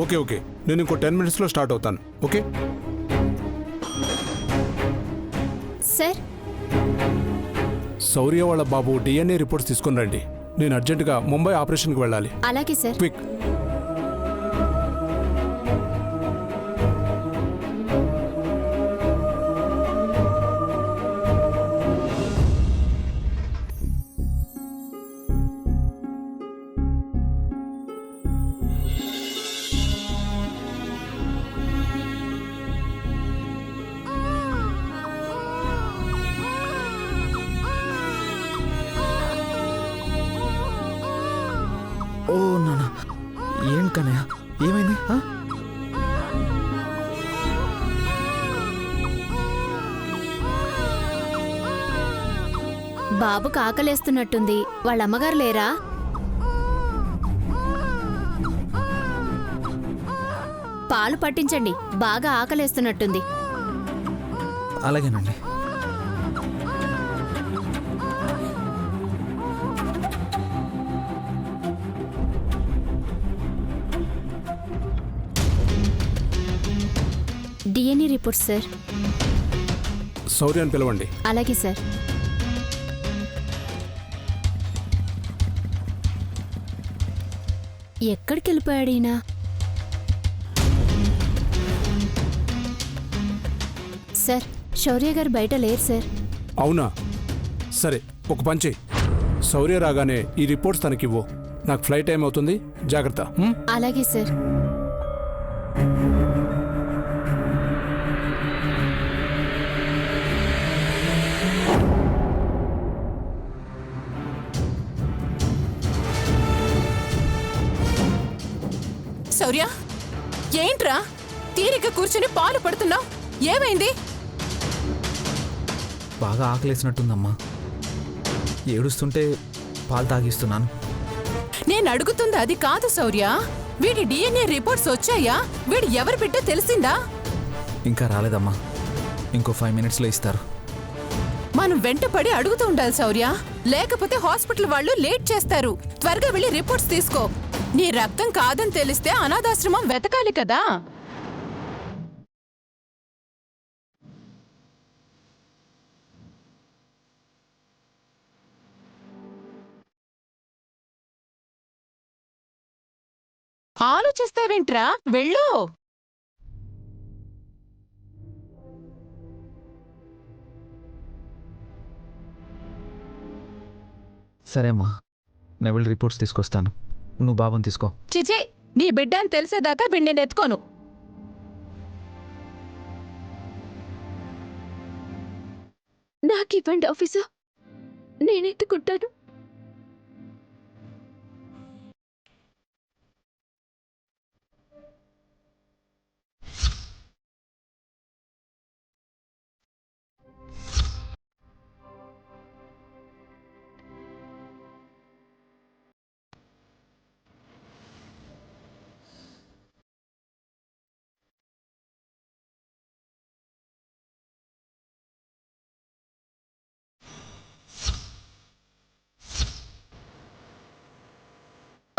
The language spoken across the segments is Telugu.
ఓకే ఓకే, నేను ఇంకో 10 మినిట్స్లో స్టార్ట్ అవుతాను. ఓకే సార్, శౌర్య వాళ్ళ బాబు డిఎన్ఏ రిపోర్ట్స్ తీసుకుని రండి. నేను అర్జెంటుగా ముంబై ఆపరేషన్కి వెళ్ళాలి. అలాగే సార్. క్విక్. ఓ నాన్న, ఏం కన్నయ్య, ఏమైంది? బాబుకు ఆకలేస్తున్నట్టుంది. వాళ్ళ అమ్మగారు లేరా? పాలు పట్టించండి, బాగా ఆకలేస్తున్నట్టుంది. అలాగేనండి. DNA report sir. శౌర్యాన్ని పిలవండి. అలాగే సార్. ఎక్కడికి వెళ్ళిపోయాడు ఈయన? సార్, శౌర్య గారు బయట లేరు సార్. అవునా? సరే, ఒక పని చెయ్యి. శౌర్య రాగానే ఈ రిపోర్ట్స్ తనకివ్వు. నాకు ఫ్లైట్ టైం అవుతుంది, జాగ్రత్త. అలాగే సార్. శౌర్య, ఏంట్రా తీరిక కూర్చుని పాలు పడుతున్నావు? ఏమైంది? బాగా ఆకలేసినట్టుందమ్మా, ఏడుస్తుంటే పాలు తాగిస్తున్నాను. నేను అడుగుతుంది అది కాదు శౌర్య. వీడి డిఎన్ఏ రిపోర్ట్స్ వచ్చాయా? వీడు ఎవరి బిడ్డో తెలిసిందా? ఇంకా రాలేదమ్మా, ఇంకో 5 మినిట్స్లో ఇస్తారు. మనం వెంటపడి అడుగుతూ ఉండాలి శౌర్య, లేకపోతే హాస్పిటల్ వాళ్ళు లేట్ చేస్తారు. త్వరగా వెళ్ళి రిపోర్ట్స్ తీసుకో. నీ రక్తం కాదని తెలిస్తే అనాథాశ్రమం వెతకాలి కదా. ఆలోచిస్తావేంట్రా, వెళ్ళు. సరే అమ్మా, నేను వెళ్ళి రిపోర్ట్స్ తీసుకొస్తాను. నువ్వు బాబుని తీసుకో. చిచి, నీ బిడ్డ అని తెలిసేదాకా వీడిని నేను ఎత్తుకోను. నాకివ్వండి ఆఫీసర్, నేనెత్తుకుంటాను.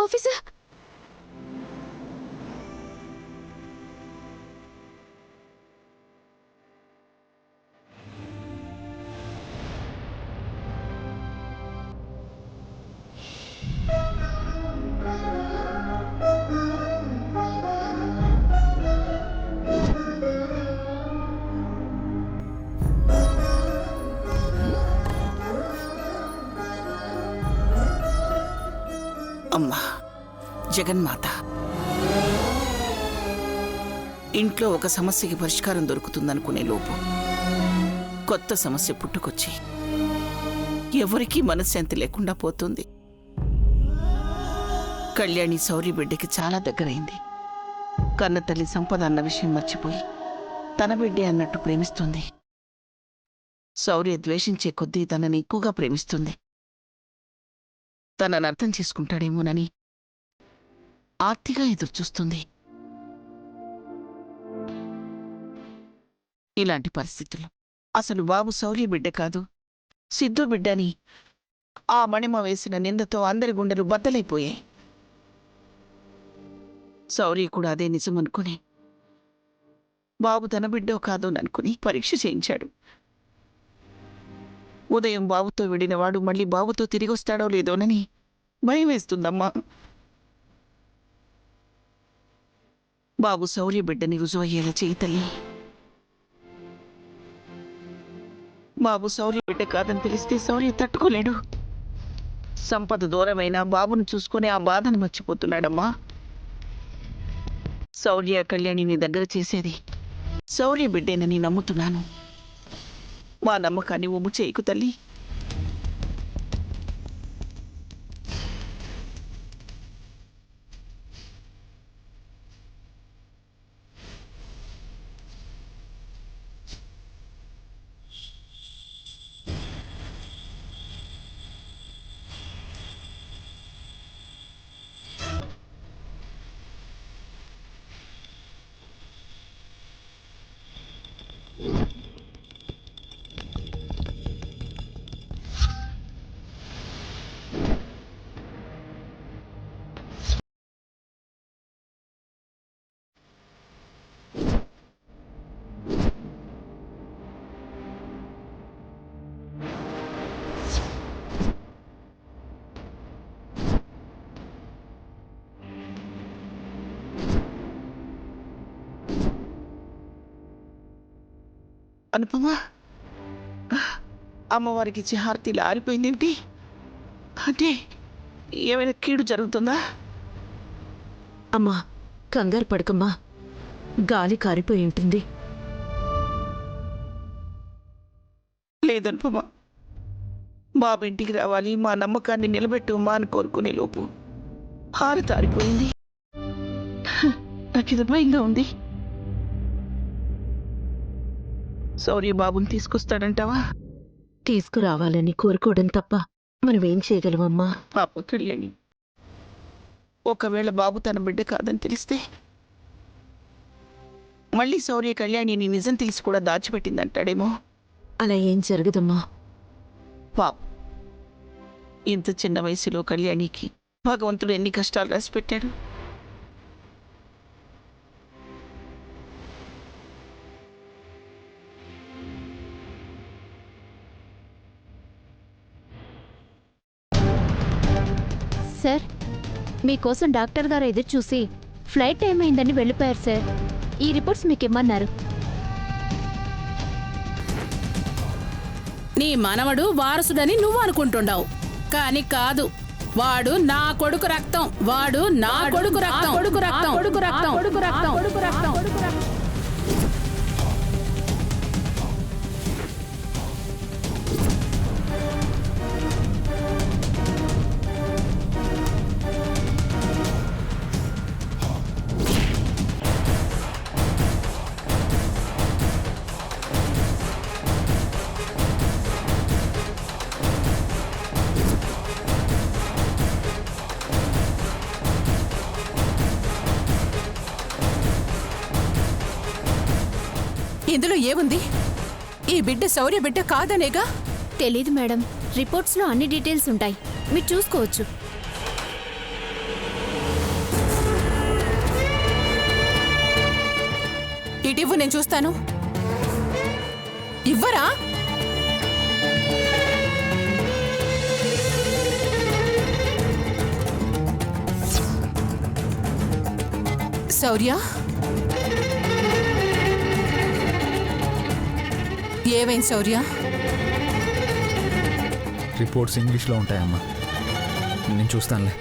ఆఫీసర్, అమ్మా జగన్మాత, ఇంట్లో ఒక సమస్యకి పరిష్కారం దొరుకుతుందనుకునే లోపు కొత్త సమస్య పుట్టుకొచ్చి ఎవరికీ మనశ్శాంతి లేకుండా పోతుంది. కళ్యాణి శౌర్య బిడ్డకి చాలా దగ్గరైంది. కన్నతల్లి సంపద అన్న విషయం మర్చిపోయి తన బిడ్డే అన్నట్టు ప్రేమిస్తుంది. శౌర్య ద్వేషించే కొద్దీ తనని ఎక్కువగా ప్రేమిస్తుంది. తనను అర్థం చేసుకుంటాడేమోనని ఆర్తిగా ఎదురుచూస్తుంది. ఇలాంటి పరిస్థితుల్లో అసలు బాబు శౌర్య బిడ్డ కాదు, సిద్ధు బిడ్డని ఆ మణిమ వేసిన నిందతో అందరి గుండెలు బద్దలైపోయాయి. శౌర్య కూడా అదే నిజం అనుకుని బాబు తన బిడ్డో కాదో అనుకుని పరీక్ష చేయించాడు. ఉదయం బాబుతో విడినవాడు మళ్ళీ బాబుతో తిరిగి వస్తాడో లేదోనని భయం వేస్తుందమ్మా. బాబు శౌర్య బిడ్డని రుజువు అయ్యేలా చేయి తల్లి. బాబు శౌర్య బిడ్డ కాదని తెలిస్తే శౌర్య తట్టుకోలేడు. సంపద దూరమైన బాబును చూసుకుని ఆ బాధను మర్చిపోతున్నాడమ్మా. శౌర్య కళ్యాణిని దగ్గర చేసేది శౌర్య బిడ్డేనని నమ్ముతున్నాను. మా నమ్మకాన్ని ఒమ్ము చేయకు తల్లి. అనుపమా, అమ్మవారికి ఇచ్చే హారతిలా ఆరిపోయిందేమిటి? అంటే ఏమైనా కీడు జరుగుతుందా? అమ్మా, కంగారు పడకమ్మా, గాలి కారిపోయి ఉంటుంది. లేదనుపమా, బాబు ఇంటికి రావాలి, మా నమ్మకాన్ని నిలబెట్టుమా అని కోరుకునే లోపు హారతి ఆరిపోయింది. నాకు ఇది భయంగా ఉంది. శౌర్య బాబుని తీసుకొస్తాడంటావా? తీసుకురావాలని కోరుకోవడం తప్ప మనమేం చేయగలమమ్మా? పాప కళ్యాణి, ఒకవేళ బాబు తన బిడ్డ కాదని తెలిస్తే మళ్ళీ శౌర్య కళ్యాణిని నిజం తెలిసి కూడా దాచిపెట్టిందంటాడేమో. అలా ఏం జరగదమ్మా. పాప, ఇంత చిన్న వయసులో కళ్యాణికి భగవంతుడు ఎన్ని కష్టాలు రాసి పెట్టాడు. సార్, మీకోసం డాక్టర్ గారు ఎదురు చూసి ఫ్లైట్ టైం అయిందని వెళ్ళిపోయారు సార్. ఈ రిపోర్ట్స్ మీకు ఇమ్మన్నారు. నీ మనవడు వారసుడని నువ్వు అనుకుంటున్నావు, కానీ కాదు. వాడు నా కొడుకు రక్తం. వాడు నా కొడుకు రక్తం. కొడుకు రక్తం. కొడుకు రక్తం. కొడుకు రక్తం. కొడుకు రక్తం. కొడుకు రక్తం. ఇందులో ఏముంది? ఈ బిడ్డ శౌర్య బిడ్డ కాదనేగా? తెలీదు మేడం, రిపోర్ట్స్లో అన్ని డీటెయిల్స్ ఉంటాయి, మీరు చూసుకోవచ్చు. ఇటివ్వు, నేను చూస్తాను. ఇవ్వరా? శౌర్య, ఏవైంది శౌర్య? రిపోర్ట్స్ ఇంగ్లీష్లో ఉంటాయమ్మా, నేను చూస్తానులే.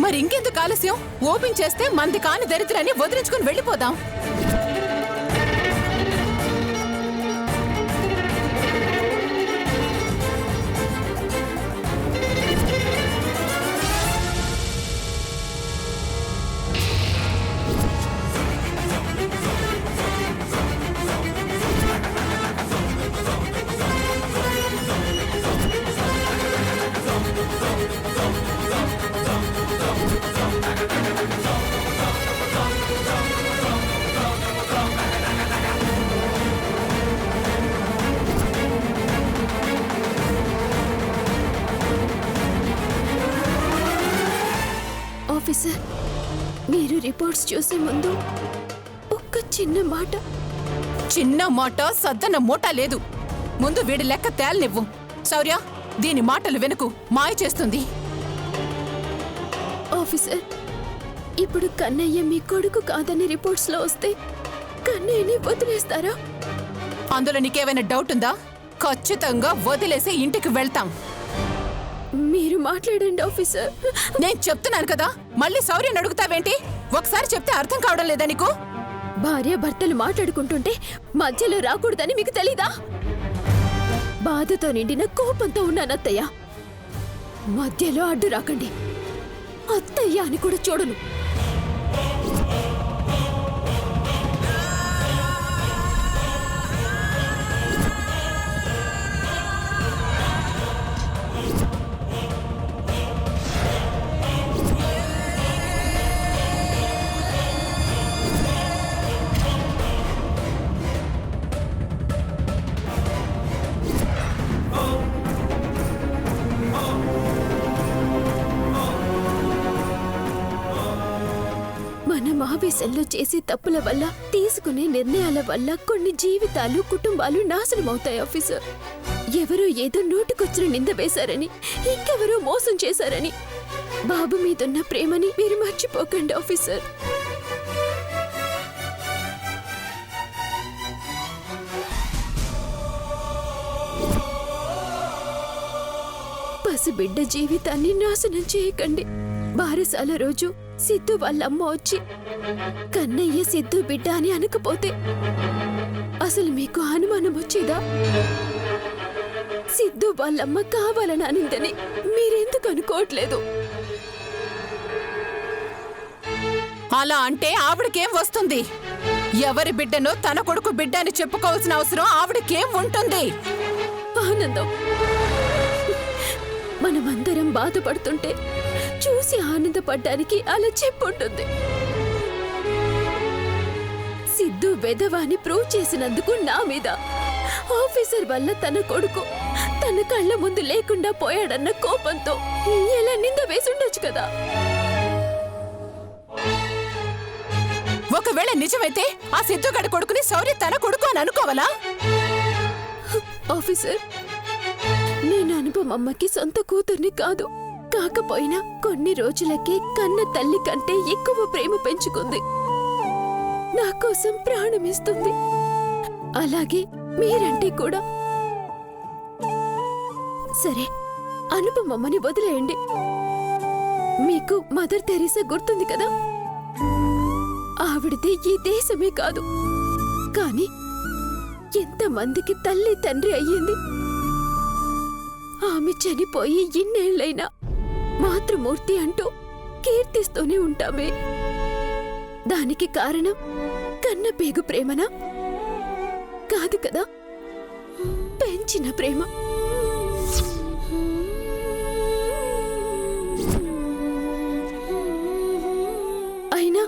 మరి ఇంకెందుకు ఆలస్యం? ఓపెన్ చేస్తే మంది కాని దరిద్రాన్ని వదిలించుకుని వెళ్ళిపోదాం. ఆఫీసర్, మీరు రిపోర్ట్స్ చూసే ముందు ఒక్క చిన్న మాట సద్దన మూట లేదు. ముందు వీడి లెక్క తేలనివ్వు. శౌర్య, దీని మాటలు వెనుకు మాయ చేస్తుంది. ఆఫీసర్, ఇప్పుడు కన్నయ్య మీ కొడుకు కాదని రిపోర్ట్స్లో వస్తే కన్నయ్యని వదిలేస్తారా? అందులో నీకేమైనా డౌట్ ఉందా? ఖచ్చితంగా వదిలేసి ఇంటికి వెళ్తాం. మీరు మాట్లాడండి ఆఫీసర్. నేను చెప్తున్నాను కదా, మళ్ళీ శౌర్యని అడుగుతావేంటి? ఒకసారి చెప్తే అర్థం కావడం లేదా నీకు? భార్య భర్తలు మాట్లాడుకుంటుంటే మధ్యలో రాకూడదని మీకు తెలీదా? బాధతో నిండిన కోపంతో ఉన్నాను అత్తయ్య. మధ్యలో అడ్డు రాకండి. అత్తయ్య అని కూడా చూడను. మనం ఆవేశంలో చేసే తప్పుల వల్ల, తీసుకునే నిర్ణయాల వల్ల కొన్ని జీవితాలు, కుటుంబాలు నాశనమవుతాయి ఆఫీసర్. ఎవరో ఏదో నోటికొచ్చిన నింద వేశారని, ఇంకెవరో మోసం చేశారని బాబు మీదున్న ప్రేమని మీరు మర్చిపోకండి ఆఫీసర్. పసిబిడ్డ జీవితాన్ని నాశనం చేయకండి. బారసాల రోజు సిద్ధు వాళ్ళమ్మ వచ్చి కన్నయ్య సిద్ధు బిడ్డ అని అనకపోతే అసలు మీకు అనుమానం వచ్చేదా? సిద్ధు వాళ్ళమ్మ కావాలని అనిందని మీరెందుకు అనుకోవట్లేదు? అలా అంటే ఆవిడకేం వస్తుంది? ఎవరి బిడ్డనో తన కొడుకు బిడ్డ అని చెప్పుకోవాల్సిన అవసరం ఆవిడకేం ఉంటుంది? ఆనందం, మనమందరం బాధపడుతుంటే చూసి ఆనందపడ్డానికి అలా చెప్పుంటుంది. సిద్ధు వెధవాని ప్రూవ్ చేసినందుకు నా మీద, ఆఫీసర్ వల్ల తన కొడుకు తన కళ్ళ ముందు లేకుండా పోయాడన్న కోపంతో ఎలా నింద వేసుండొచ్చు కదా. ఒకవేళ నిజమైతే ఆ సిద్ధుగడి కొడుకుని శౌర్య తన కొడుకు అని అనుకోవాలా? ఆఫీసర్, నేను అనుపమమ్మకి సొంత కూతుర్ని కాదు. కాకపోయినా కొన్ని రోజులకే కన్న తల్లి కంటే ఎక్కువ ప్రేమ పెంచుకుంది. నా కోసం ప్రాణమిస్తుంది. అలాగే మీరంటే కూడా. సరే, అనుపమమ్మని వదిలేయండి. మీకు మదర్ తెరీసా గుర్తుంది కదా? ఆవిడది ఈ దేశమే కాదు, కానీ ఎంతమందికి తల్లి తండ్రి అయ్యింది. ఆమె చనిపోయి ఇన్నేళ్లైనా మాతృమూర్తి అంటూ కీర్తిస్తూనే ఉంటామే. దానికి కారణం కన్న పేగు ప్రేమనా? కాదు కదా, పెంచిన ప్రేమ. అయినా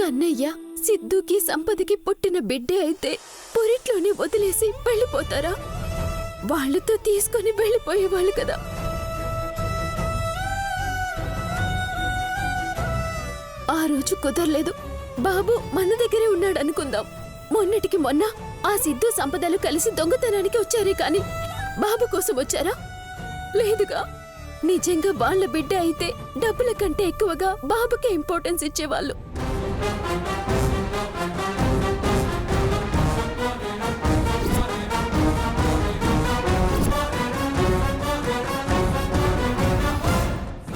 కన్నయ్య సిద్ధుకి సంపదకి పుట్టిన బిడ్డే అయితే పొరిట్లోనే వదిలేసి వెళ్ళిపోతారా? వాళ్ళతో తీసుకొని వెళ్ళిపోయేవాళ్ళు కదా. ఆ రోజు కుదరలేదు. బాబు మన దగ్గరే ఉన్నాడు అనుకుందాం. మొన్నటికి మొన్న ఆ సిద్ధు సంపదలు కలిసి దొంగతనానికి వచ్చారే కాని బాబు కోసం వచ్చారా? లేదుగా. నిజంగా వాళ్ళ బిడ్డ అయితే డబ్బుల కంటే ఎక్కువగా బాబుకే ఇంపార్టెన్స్ ఇచ్చేవాళ్ళు.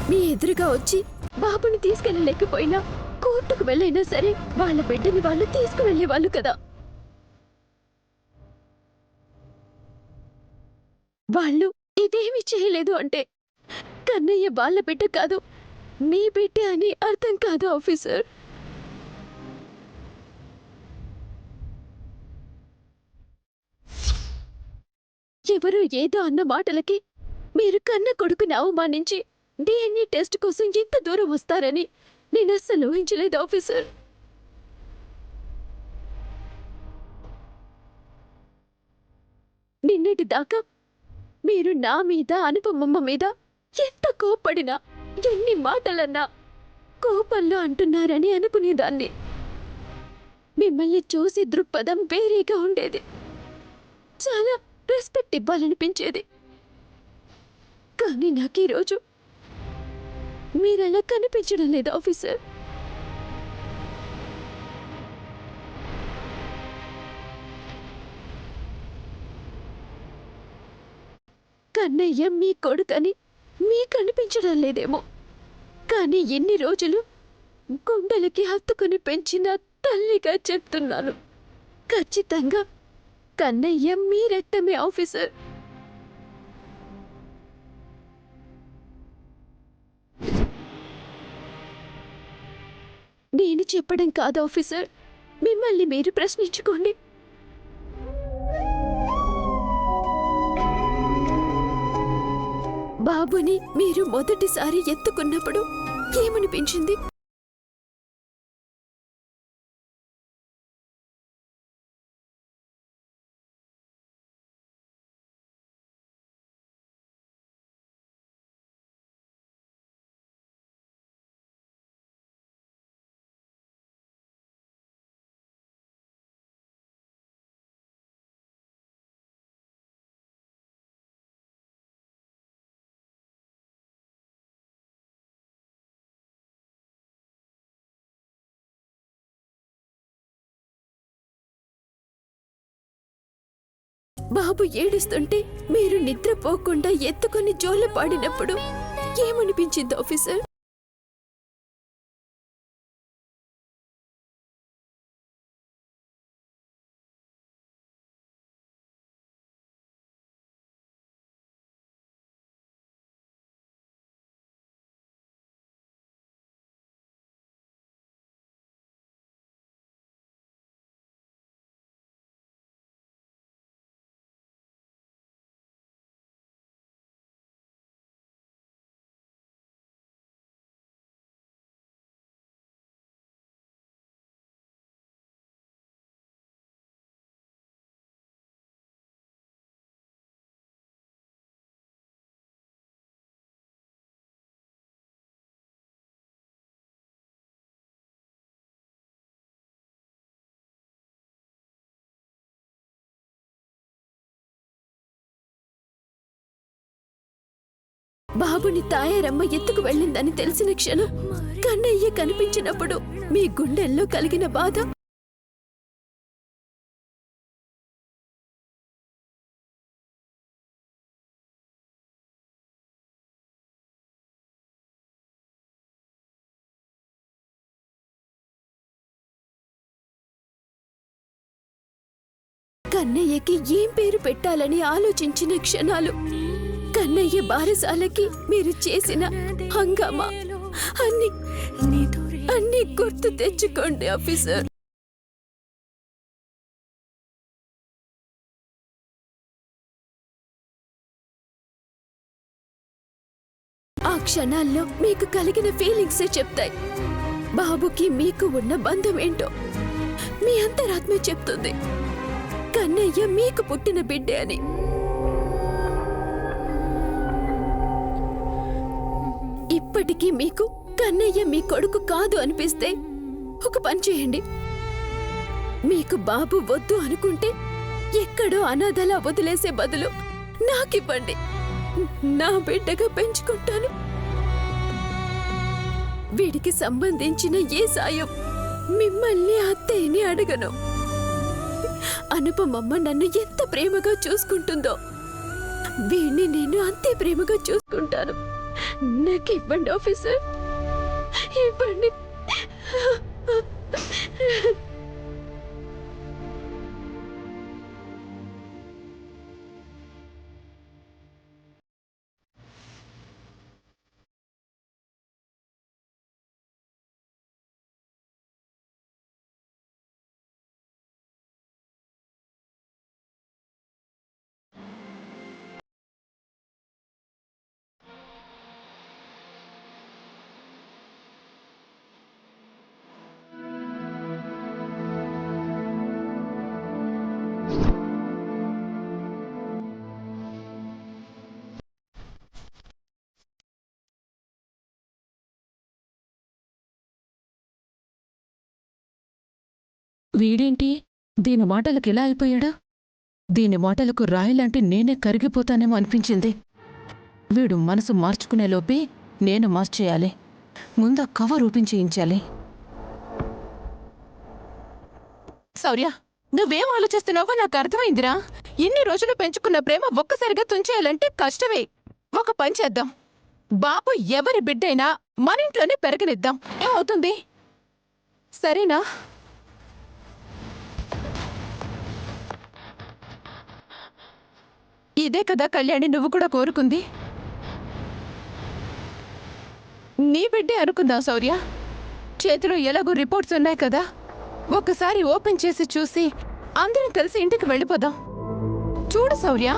మీ ఎదురుగా వచ్చి బాబుని తీసుకెళ్ళలేకపోయినా కోర్టుకు వెళ్ళైనా సరే వాళ్ళ బిడ్డని వాళ్ళు తీసుకువెళ్ళేవాళ్ళు కదా. వాళ్ళు ఇదేమి చేయలేదు అంటే కన్నయ్య వాళ్ళ బిడ్డ కాదు, మీ బిడ్డ అని అర్థం కాదు ఆఫీసర్. ఎవరో ఏదో అన్న మాటలకి మీరు కన్న కొడుకుని అవమానించి డిఎన్ఏ టెస్ట్ కోసం ఇంత దూరం వస్తారని నేను అస్సలు ఊహించలేదు ఆఫీసర్. నిన్నటి దాకా మీరు నా మీద, అనుపమమ్మ మీద ఎంత కోప్పడినా, ఎన్ని మాటలన్నా కోపంలో అంటున్నారని అనుకునేదాన్ని. మిమ్మల్ని చూసి దృక్పథం వేరేగా ఉండేది. చాలా రెస్పెక్ట్ ఇవ్వాలనిపించేది. కానీ నాకు ఈరోజు మీరలా కనిపించడం లేదు ఆఫీసర్. కన్నయ్య మీ కొడుకని మీకు అనిపించడం లేదేమో, కానీ ఎన్ని రోజులు గుండెలకి హత్తుకుని పెంచిన తల్లిగా చెప్తున్నాను. ఖచ్చితంగా కన్నయ్య మీ రక్తమే ఆఫీసర్. నేను చెప్పడం కాదు ఆఫీసర్, మిమ్మల్ని మీరు ప్రశ్నించుకోండి. బాబుని మీరు మొదటిసారి ఎత్తుకున్నప్పుడు ఏమనిపించింది? బాబు ఏడుస్తుంటే మీరు నిద్రపోకుండా ఎత్తుకొని జోల పాడినప్పుడు ఏమనిపించింది ఆఫీసర్? బాబుని తాయారమ్మ ఎత్తుకు వెళ్ళిందని తెలిసిన క్షణం కన్నయ్య కనిపించినప్పుడు మీ గుండెల్లో కలిగిన బాధ కన్నయ్యకి ఏం పేరు పెట్టాలని ఆలోచించిన క్షణాలు, కన్నయ్య బారసాలకి మీరు చేసిన హంగామా అన్ని గుర్తు తెచ్చుకోండి ఆఫీసర్. ఆ క్షణాల్లో మీకు కలిగిన ఫీలింగ్సే చెప్తాయి బాబుకి మీకు ఉన్న బంధం ఏంటో. మీ అంతరాత్మ చెప్తుంది కన్నయ్య మీకు పుట్టిన బిడ్డే అని. ఇప్పటికీ మీకు కన్నయ్య మీ కొడుకు కాదు అనిపిస్తే ఒక పని చేయండి. మీకు బాబు వద్దు అనుకుంటే ఎక్కడో అనాథలా వదిలేసే బదులు నాకివ్వండి. నా బిడ్డగా పెంచుకుంటాను. వీడికి సంబంధించిన ఏ సాయం మిమ్మల్ని అత్తయ్యని అడగను. అనుపమమ్మ నన్ను ఎంత ప్రేమగా చూసుకుంటుందో వీణ్ణి నేను అంతే ప్రేమగా చూసుకుంటాను. నాకు ఇవ్వండి ఆఫీసర్, ఇవ్వండి. వీడేంటి దీని మాటలకు ఎలా అయిపోయాడు? దీని మాటలకు రాయిలాంటి నేనే కరిగిపోతానేమో అనిపించింది. వీడు మనసు మార్చుకునేలోపే నేను మార్చేయాలి. ముందు ఆ కవర్ ఓపెన్ చేయించాలి. శౌర్య, నువ్వేం ఆలోచిస్తున్నావో నాకు అర్థమైందిరా. ఇన్ని రోజులు పెంచుకున్న ప్రేమ ఒక్కసారిగా తుంచేయాలంటే కష్టమే. ఒక పని చేద్దాం. బాబు ఎవరి బిడ్డైనా మన ఇంట్లోనే పెరగనిద్దాం. ఏమవుతుంది? సరేనా? ఇదే కదా కళ్యాణి నువ్వు కూడా కోరుకుంది. నీ బిడ్డే అనుకుందాం శౌర్య. చేతిలో ఎలాగో రిపోర్ట్స్ ఉన్నాయి కదా, ఒక్కసారి ఓపెన్ చేసి చూసి అందరం కలిసి ఇంటికి వెళ్ళిపోదాం. చూడు శౌర్య,